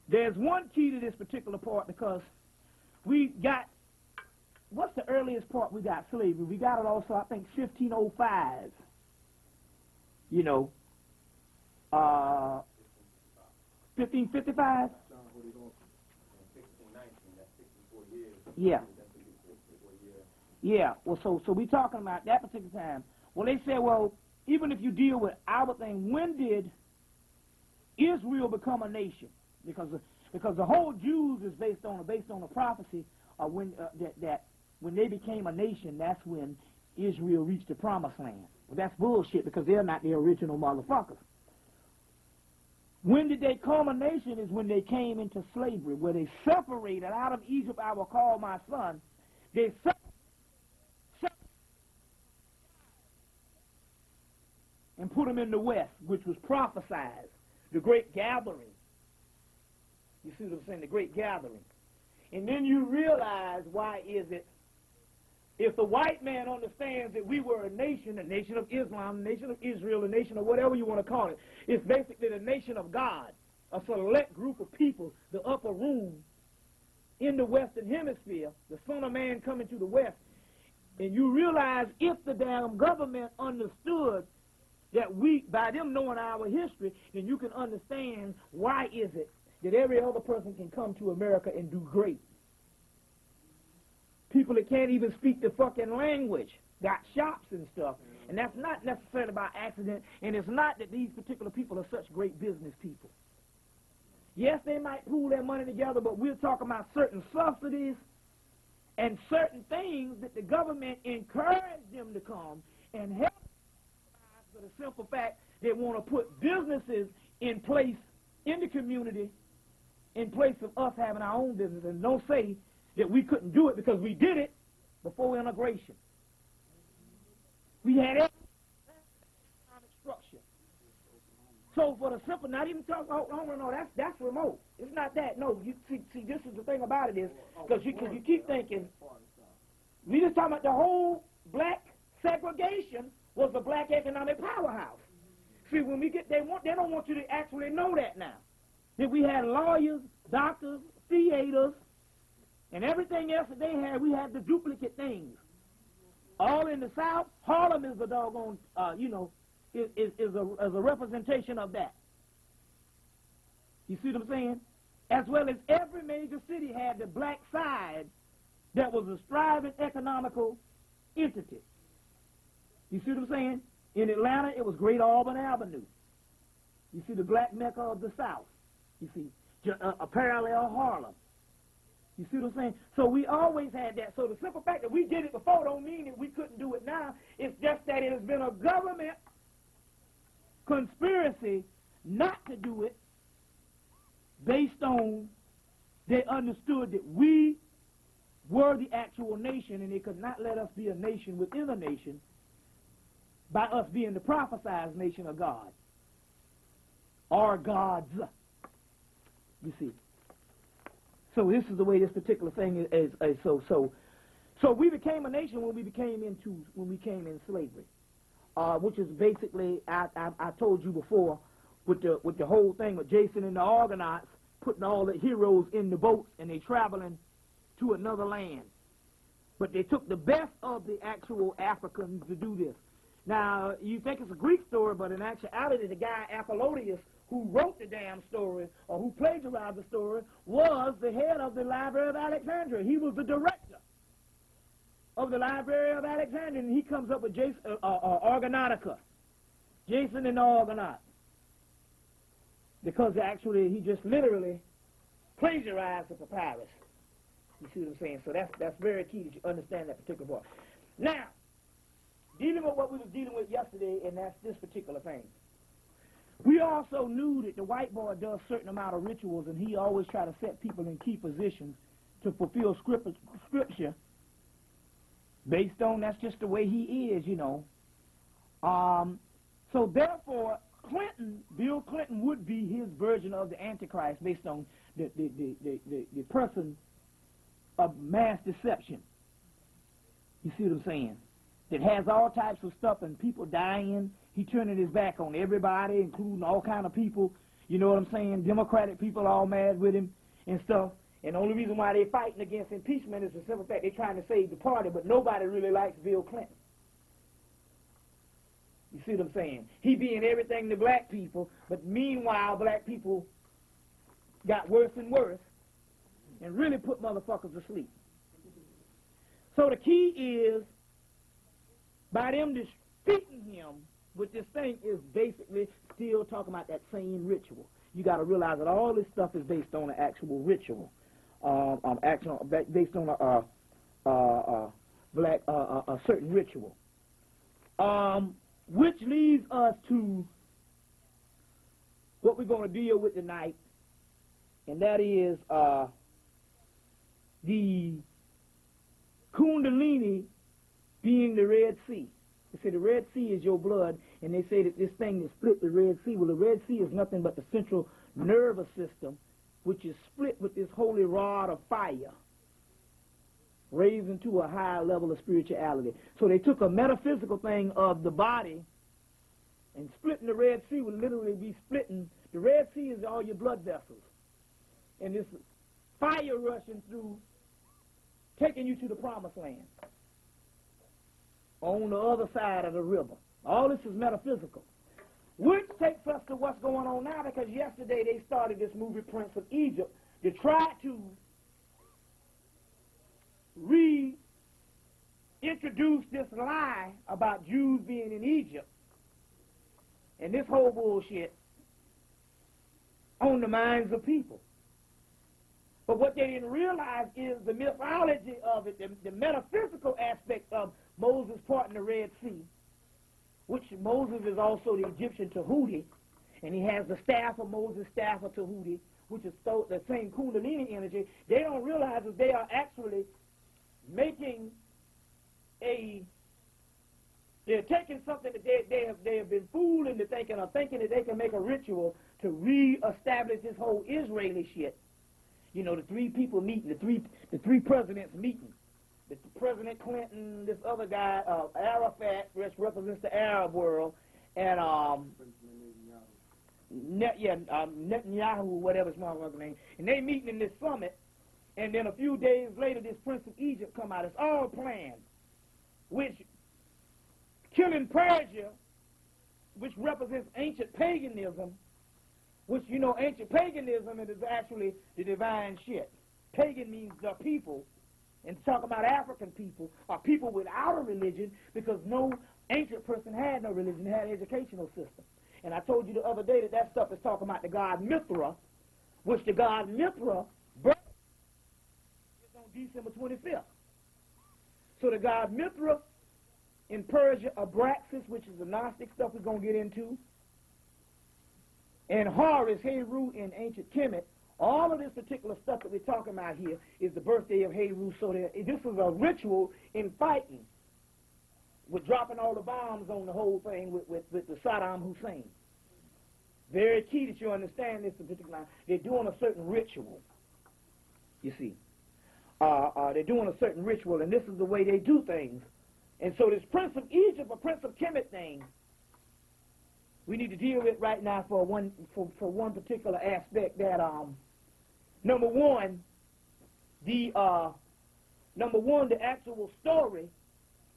there's one key to this particular part, because we got, what's the earliest part we got? Slavery. We got it also, I think, 1505. You know, 1555? Yeah. Yeah, well, so we're talking about that particular time. Well, they said, well, even if you deal with our thing, when did Israel become a nation? Because the whole Jews is based on a prophecy of when that when they became a nation, that's when Israel reached the promised land. Well, that's bullshit, because they're not the original motherfuckers. When did they become a nation is when they came into slavery, where they separated out of Egypt. I will call my son. They separated and put them in the West, which was prophesied, the great gathering. You see what I'm saying? The great gathering. And then you realize, why is it, if the white man understands that we were a nation of Islam, a nation of Israel, a nation of whatever you want to call it, it's basically the nation of God, a select group of people, the upper room in the Western Hemisphere, the Son of Man coming to the West. And you realize, if the damn government understood that we, by them knowing our history, then you can understand why is it that every other person can come to America and do great. People that can't even speak the fucking language got shops and stuff. And that's not necessarily by accident, and it's not that these particular people are such great business people. Yes, they might pool their money together, but we're talking about certain subsidies and certain things that the government encouraged them to come and help for the simple fact they want to put businesses in place in the community in place of us having our own business. And don't say that we couldn't do it because we did it before integration. We had economic structure. So for the simple, not even talk, no, that's remote. It's not that. No, you see, this is the thing about it is, because you keep thinking, we just talking about the whole black segregation was the black economic powerhouse. See, when we get, they don't want you to actually know that now. That we had lawyers, doctors, theaters, and everything else that they had, we had the duplicate things. All in the South, Harlem is the doggone, is a representation of that. You see what I'm saying? As well as every major city had the black side that was a striving economical entity. You see what I'm saying? In Atlanta, it was Great Auburn Avenue. You see the black mecca of the South. You see a parallel Harlem. You see what I'm saying? So we always had that. So the simple fact that we did it before don't mean that we couldn't do it now. It's just that it has been a government conspiracy not to do it based on they understood that we were the actual nation and they could not let us be a nation within a nation by us being the prophesied nation of God. Our gods. You see. So this is the way this particular thing is. So we became a nation when we came in slavery, which is basically I told you before with the whole thing with Jason and the Argonauts putting all the heroes in the boats and they traveling to another land, but they took the best of the actual Africans to do this. Now you think it's a Greek story, but in actuality, the guy Apollonius, who wrote the damn story, or who plagiarized the story, was the head of the Library of Alexandria. He was the director of the Library of Alexandria, and he comes up with Argonautica, Jason and the Argonauts, because actually he just literally plagiarized the papyrus. You see what I'm saying? So that's very key that you understand that particular part. Now, dealing with what we was dealing with yesterday, and that's this particular thing. We also knew that the white boy does a certain amount of rituals, and he always try to set people in key positions to fulfill scripture based on that's just the way he is, you know. So therefore, Bill Clinton would be his version of the Antichrist based on the person of mass deception. You see what I'm saying? That has all types of stuff and people dying. He turning his back on everybody, including all kind of people. You know what I'm saying? Democratic people all mad with him and stuff. And the only reason why they're fighting against impeachment is the simple fact they're trying to save the party, but nobody really likes Bill Clinton. You see what I'm saying? He being everything to black people, but meanwhile black people got worse and worse and really put motherfuckers to sleep. So the key is, by them defeating him with this thing, is basically still talking about that same ritual. You got to realize that all this stuff is based on an actual ritual, based on a certain ritual, which leads us to what we're going to deal with tonight, and that is the Kundalini being the Red Sea. They say the Red Sea is your blood, and they say that this thing that split the Red Sea. Well, the Red Sea is nothing but the central nervous system, which is split with this holy rod of fire, raising to a higher level of spirituality. So they took a metaphysical thing of the body, and splitting the Red Sea would literally be splitting. The Red Sea is all your blood vessels, and this fire rushing through, taking you to the promised land on the other side of the river. All this is metaphysical, which takes us to what's going on now, because yesterday they started this movie Prince of Egypt to try to introduced this lie about Jews being in Egypt and this whole bullshit on the minds of people. But what they didn't realize is the mythology of it, the metaphysical aspect of Moses parting the Red Sea, which Moses is also the Egyptian Tahuti, and he has the staff of Moses, staff of Tahuti, which is the same Kundalini energy. They don't realize that they are actually making they're taking something that they have been fooled into thinking that they can make a ritual to reestablish this whole Israeli shit. You know, the three people meeting, the three presidents meeting. The President Clinton, this other guy, Arafat, which represents the Arab world, and Netanyahu, whatever his mother's name, and they meeting in this summit, and then a few days later, this Prince of Egypt come out. It's all planned, which killing Persia, which represents ancient paganism, which, you know, ancient paganism is actually the divine shit. Pagan means the people, and talking about African people are people without a religion, because no ancient person had no religion, had an educational system. And I told you the other day that stuff is talking about the god Mithra, which the god Mithra birth is on December 25th. So the god Mithra in Persia, Abraxas, which is the Gnostic stuff we're going to get into, and Horus, Heru in ancient Kemet, all of this particular stuff that we're talking about here is the birthday of Heru. So this is a ritual in fighting, with dropping all the bombs on the whole thing with the Saddam Hussein. Very key that you understand this particular. They're doing a certain ritual, you see. They're doing a certain ritual, and this is the way they do things. And so this Prince of Egypt or Prince of Kemet thing, we need to deal with right now for one particular aspect. That number one, the actual story.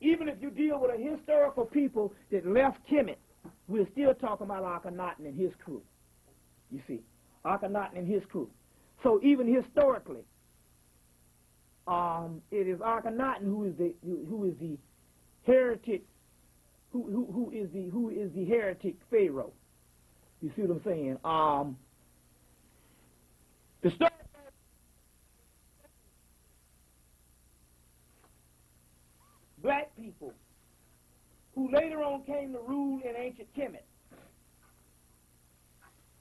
Even if you deal with a historical people that left Kemet, we're still talking about Akhenaten and his crew. You see, Akhenaten and his crew. So even historically, it is Akhenaten who is the heretic. Who is the heretic Pharaoh? You see what I'm saying? The story. Black people who later on came to rule in ancient Kemet.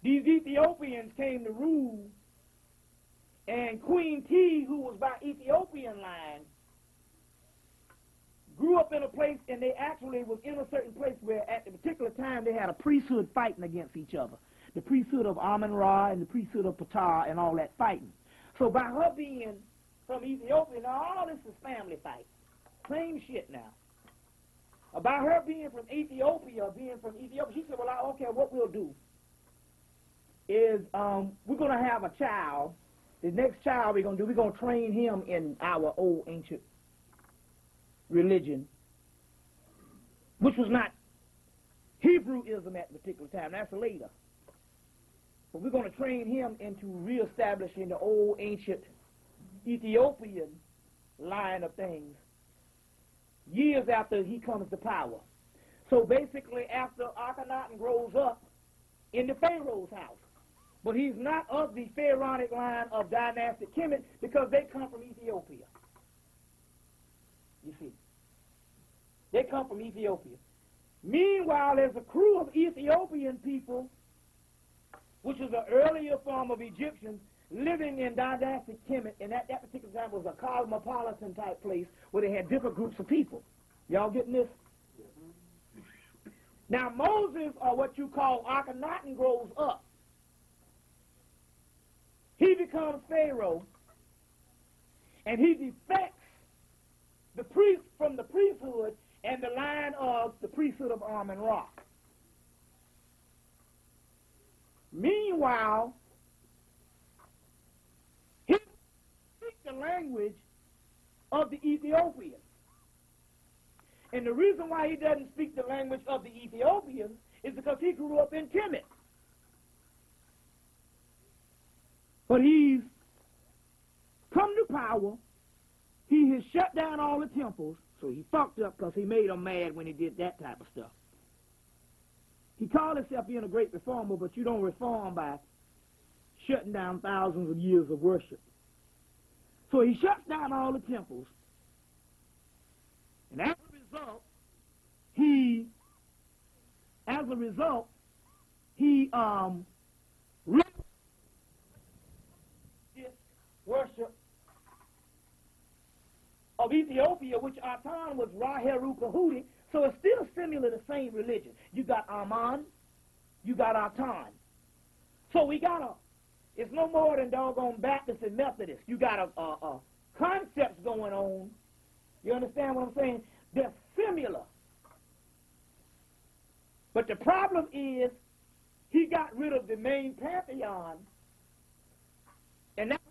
These Ethiopians came to rule, and Queen T, who was by Ethiopian line, grew up in a place, and they actually was in a certain place where at the particular time they had a priesthood fighting against each other. The priesthood of Amun-Ra and the priesthood of Ptah and all that fighting. So by her being from Ethiopia, now all this is family fight. Same shit now. About her being from Ethiopia, she said, well, okay, what we'll do is we're going to have a child. The next child we're going to train him in our old ancient religion, which was not Hebrewism at the particular time. That's later. But we're going to train him into reestablishing the old ancient Ethiopian line of things years after he comes to power. So basically, after Akhenaten grows up in the Pharaoh's house, but he's not of the pharaonic line of dynastic Kemet because they come from Ethiopia. You see, they come from Ethiopia. Meanwhile, there's a crew of Ethiopian people, which is an earlier form of Egyptians, living in dynastic Kemet, and at that particular time was a cosmopolitan type place where they had different groups of people. Y'all getting this? Now Moses, or what you call Akhenaten, grows up. He becomes Pharaoh, and he defects the priest from the priesthood and the line of the priesthood of Amun-Ra. Meanwhile, he speaks the language of the Ethiopians. And the reason why he doesn't speak the language of the Ethiopians is because he grew up in Kemet. But he's come to power. He he has shut down all the temples, so he fucked up because he made them mad when he did that type of stuff. He called himself being a great reformer, but you don't reform by shutting down thousands of years of worship. So he shuts down all the temples, and as a result, he worship of Ethiopia, which our time was Raheru Kahudi, so it's still similar to the same religion. You got Aman, you got Atan. So we got it's no more than doggone Baptist and Methodist. You got a concepts going on. You understand what I'm saying? They're similar. But the problem is he got rid of the main pantheon, and that's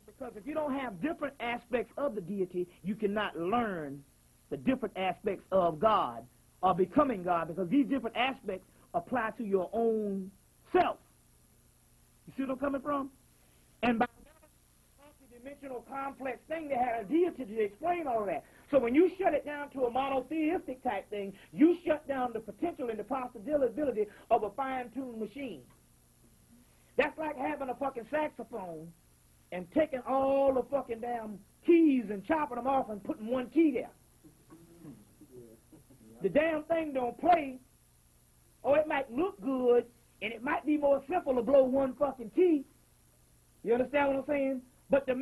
because if you don't have different aspects of the deity, you cannot learn the different aspects of God or becoming God, because these different aspects apply to your own self. You see what I'm coming from? And by that multidimensional complex thing, they had a deity to explain all of that. So when you shut it down to a monotheistic type thing, you shut down the potential and the possibility of a fine-tuned machine. That's like having a fucking saxophone and taking all the fucking damn keys and chopping them off and putting one key there. The damn thing don't play, or it might look good, and it might be more simple to blow one fucking key. You understand what I'm saying? But he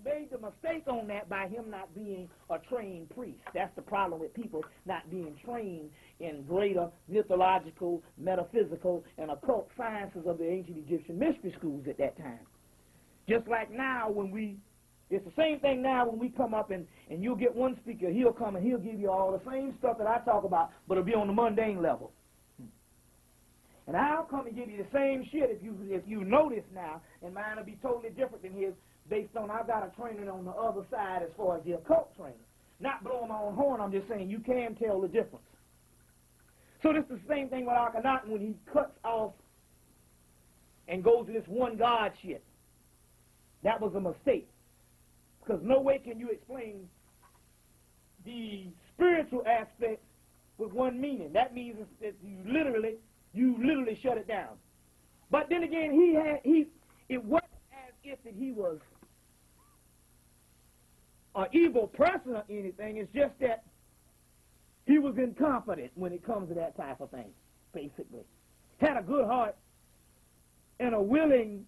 made the mistake on that by him not being a trained priest. That's the problem with people not being trained in greater mythological, metaphysical, and occult sciences of the ancient Egyptian mystery schools at that time. Just like now it's the same thing now when we come up and you'll get one speaker, he'll come and he'll give you all the same stuff that I talk about, but it'll be on the mundane level. And I'll come and give you the same shit if you notice now, and mine will be totally different than his based on I've got a training on the other side as far as the occult training. Not blowing my own horn, I'm just saying you can tell the difference. So this is the same thing with Akhenaten when he cuts off and goes to this one God shit. That was a mistake. Because no way can you explain the spiritual aspect with one meaning. That means that you literally shut it down. But then again, it wasn't as if that he was an evil person or anything. It's just that he was incompetent when it comes to that type of thing, basically. Had a good heart and a willing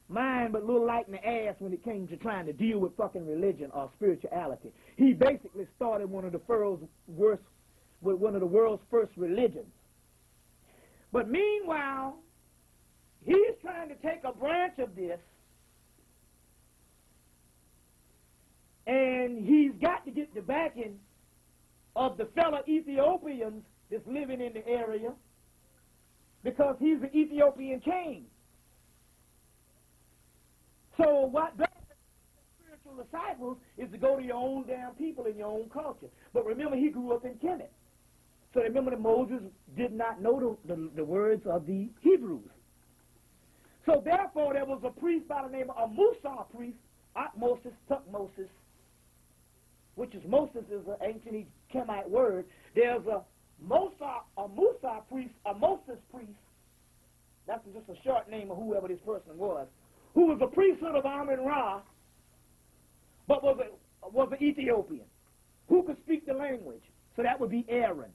mind, but a little light in the ass when it came to trying to deal with fucking religion or spirituality. He basically started one of the world's first religions. But meanwhile, he's trying to take a branch of this, and he's got to get the backing of the fellow Ethiopians that's living in the area, because he's the Ethiopian king. So what does spiritual disciples is to go to your own damn people in your own culture. But remember, he grew up in Kemet. So remember that Moses did not know the words of the Hebrews. So therefore, there was a priest by the name of a Musa priest, Tutmosis, which is Moses is an ancient Kemite word. There's a Musa priest, a Moses priest. That's just a short name of whoever this person was, who was a priesthood of Amun-Ra, but was an Ethiopian, who could speak the language. So that would be Aaron.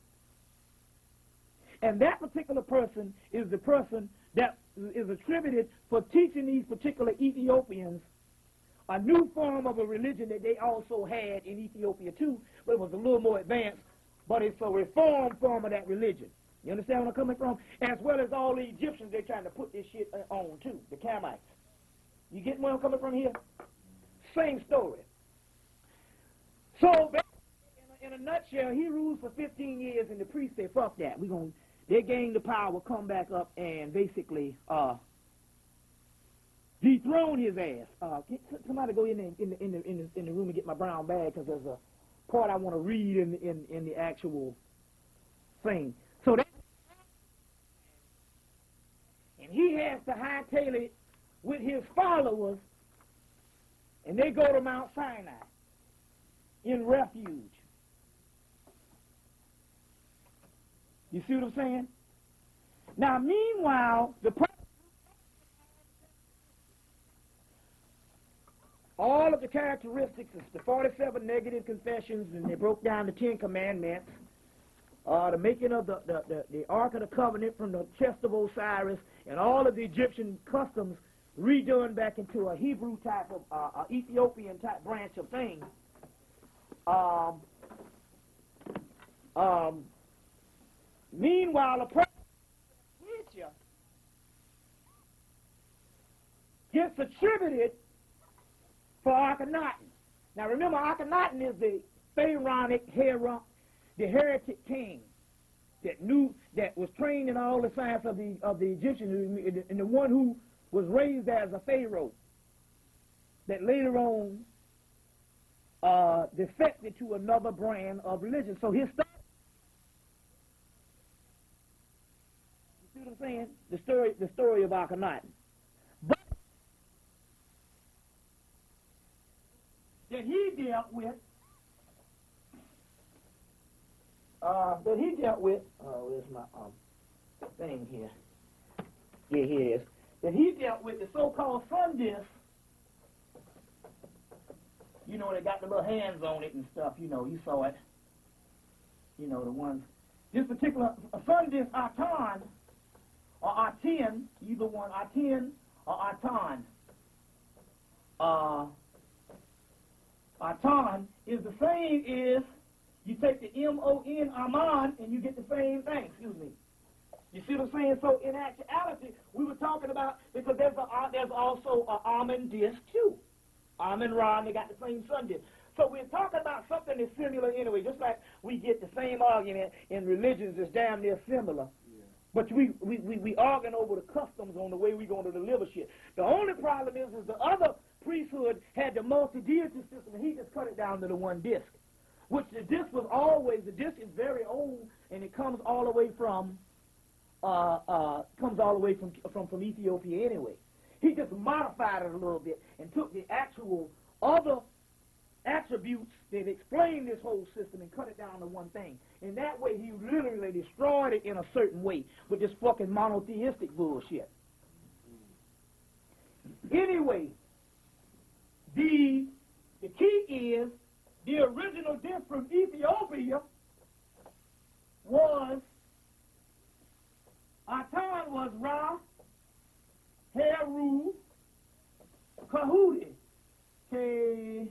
And that particular person is the person that is attributed for teaching these particular Ethiopians a new form of a religion that they also had in Ethiopia too, but it was a little more advanced, but it's a reformed form of that religion. You understand where I'm coming from? As well as all the Egyptians they're trying to put this shit on too, the Kamites. You get where I'm coming from here? Same story. So, in a nutshell, he ruled for 15 years, and the priests said, fuck that. They gain the power, come back up, and basically dethrone his ass. Somebody go in the room and get my brown bag, because there's a part I want to read in the actual thing. So that, and he has to hightail it with his followers And they go to Mount Sinai in refuge. You see what I'm saying? Now, meanwhile, all of the characteristics, the 47 negative confessions, and they broke down the 10 commandments, the making of the Ark of the Covenant from the chest of Osiris, and all of the Egyptian customs redone back into a Hebrew type of, Ethiopian type branch of things. Meanwhile, a person gets attributed for Akhenaten. Now remember, Akhenaten is the pharaonic the heretic king that was trained in all the science of the Egyptians, and the one who was raised as a pharaoh that later on defected to another brand of religion. So his story, you see what I'm saying? The story of Akhenaten. But that he dealt with, where's my thing here? Yeah, here it is. That he dealt with the so-called sun disk. You know, they got the little hands on it and stuff. You know, you saw it. You know, the ones. This particular sun disk, Aton, or Aten, either one, Aten or Aton. Aton is the same as you take the M-O-N, Aman, and you get the same thing. Excuse me. You see what I'm saying? So in actuality, we were talking about, because there's also an almond disc too. Almond Ra, and they got the same sun disk. So we're talking about something that's similar anyway, just like we get the same argument in religions that's damn near similar. Yeah. But we arguing over the customs on the way we're going to deliver shit. The only problem is the other priesthood had the multi-deity system, and he just cut it down to the one disc. Which the disc is very old, and it comes all the way from Ethiopia anyway. He just modified it a little bit and took the actual other attributes that explain this whole system and cut it down to one thing. And that way he literally destroyed it in a certain way with this fucking monotheistic bullshit. Anyway, the key is the original disc from Ethiopia was Aton was Ra, Heru, Kahuti, K-A-H-U-T-I,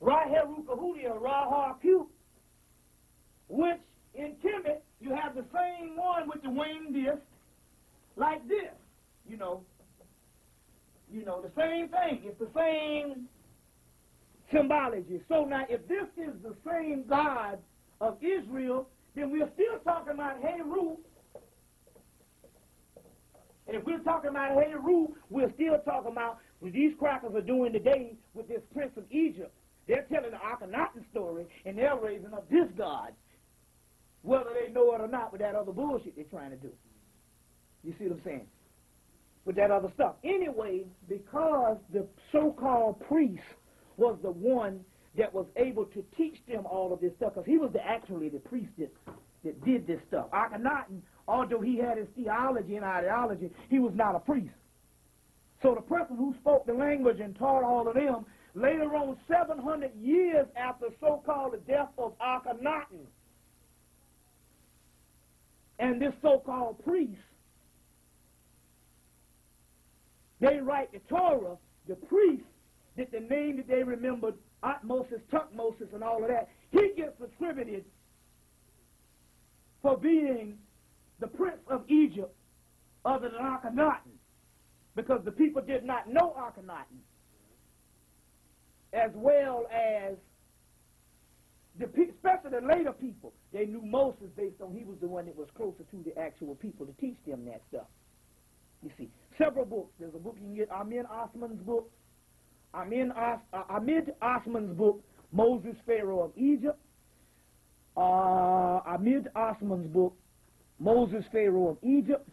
Ra, Heru, Kahuti, or Ra, Har-Q, which in Kemet you have the same one with the wing disc like this, you know, the same thing. It's the same symbology. So now, if this is the same God of Israel, then we're still talking about Heru. And if we're talking about Heru, we're still talking about what these crackers are doing today with this prince of Egypt. They're telling the Akhenaten story, and they're raising up this God, whether they know it or not, with that other bullshit they're trying to do. You see what I'm saying? With that other stuff. Anyway, because the so-called priest was the one that was able to teach them all of this stuff, because he was actually the priest that did this stuff. Akhenaten, although he had his theology and ideology, he was not a priest. So the person who spoke the language and taught all of them, later on, 700 years after so-called the death of Akhenaten, and this so-called priest, they write the Torah, the priest, that the name that they remembered, Atmosis, Tutmosis, and all of that, he gets attributed for being the prince of Egypt other than Akhenaten, because the people did not know Akhenaten, as well as especially the later people. They knew Moses based on he was the one that was closer to the actual people to teach them that stuff. You see, several books. There's a book you can get, Ahmed Osman's book, Ahmed Osman's book, Moses, Pharaoh of Egypt. Ahmed Osman's book, Moses, Pharaoh of Egypt.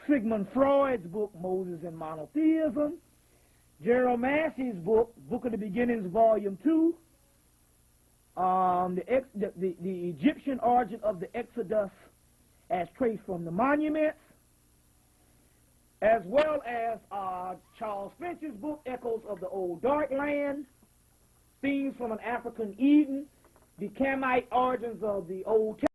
Sigmund Freud's book, Moses and Monotheism, Gerald Massey's book, Book of the Beginnings, Volume 2, the Egyptian origin of the Exodus as traced from the monuments, as well as Charles Finch's book, Echoes of the Old Dark Land, Themes from an African Eden, the Camite origins of the Old Testament.